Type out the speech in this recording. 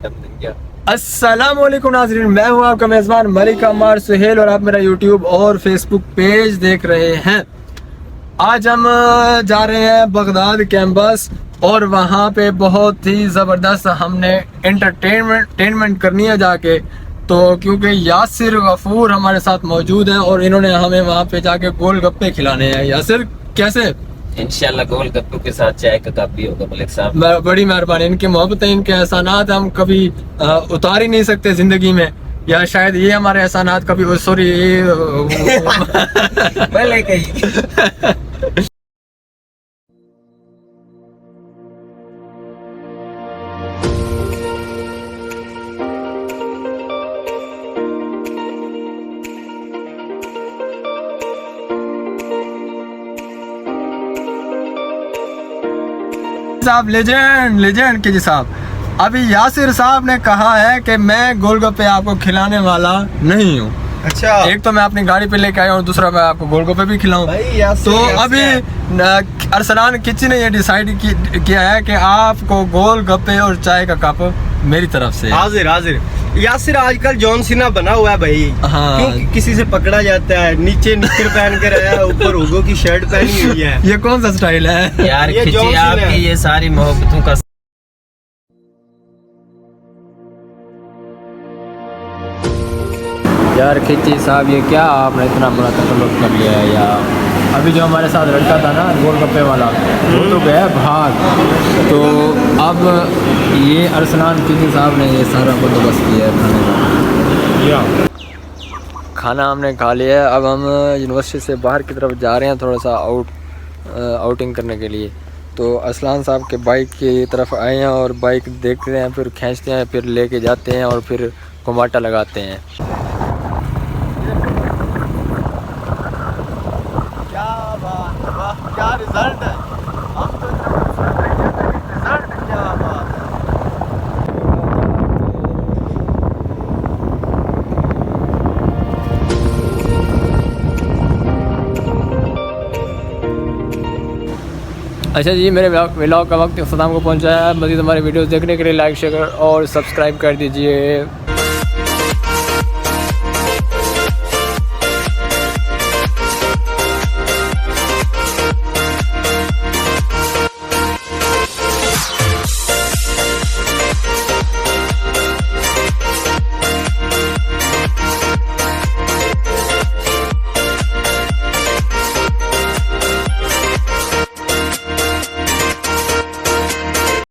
अस्सलाम वालेकुम नाज़रीन, मैं हूं आपका मेज़बान मलिक अम्मार सुहेल और आप मेरा यूट्यूब और फेसबुक पेज देख रहे हैं। आज हम जा रहे हैं बगदाद कैंपस और वहां पे बहुत ही ज़बरदस्त हमने एंटरटेनमेंट करनी है जाके। तो क्योंकि यासिर गफूर हमारे साथ मौजूद हैं और इन्होंने हमें वहां पे जाके गोलगप्पे खिलाने हैं। यासिर कैसे? इंशाल्लाह गोलगप्पे के साथ चाय का कप भी होगा मलिक साहब। बड़ी मेहरबानी, इनकी मोहब्बतें, इनके एहसानात हम कभी उतार ही नहीं सकते जिंदगी में, या शायद ये हमारे एहसानात कभी सॉरी भले कहीं। साहब लेजेंड के जी साहब, अभी यासिर साहब ने कहा है कि मैं गोलगप्पे आपको खिलाने वाला नहीं हूँ। अच्छा, एक तो मैं अपनी गाड़ी पे लेके आया हूँ, दूसरा मैं आपको गोलगप्पे भी खिलाऊं। तो अभी अरसलान किची ने ये डिसाइड किया है कि आपको गोलगप्पे और चाय का कप मेरी तरफ से। हाजिर यासिर आजकल जॉन सीना बना हुआ है भाई। हाँ। क्यों किसी से पकड़ा जाता है, नीचे निक्कर पहन कर आया, ऊपर हुगो की शर्ट पहनी हुई है। ये कौन सा स्टाइल है यार ये खिची जॉन सीना आपकी है। ये सारी मोहब्बतों का यार खिची साहब, ये क्या आपने इतना बड़ा तकल्लुफ़ कर लिया है यार। अभी जो हमारे साथ लड़का था ना गोलगप्पे वाला, वो तो गया भाग। तो अब ये अरसलान खिची साहब ने ये सारा बंदोबस्त किया है खाने का। खाना हमने खा लिया है। अब हम यूनिवर्सिटी से बाहर की तरफ जा रहे हैं, थोड़ा सा आउटिंग करने के लिए। तो अरसलान साहब के बाइक की तरफ आए हैं और बाइक देखते हैं, फिर खींचते हैं, फिर लेके जाते हैं और फिर घुमाटा लगाते हैं। क्या रिजल्ट है, हम तो रिजल्ट क्या बात है। अच्छा जी, मेरे व्लॉग का वक्त इख्तिताम को पहुंचा है। मज़ीद हमारे वीडियोस देखने के लिए लाइक शेयर और सब्सक्राइब कर दीजिए।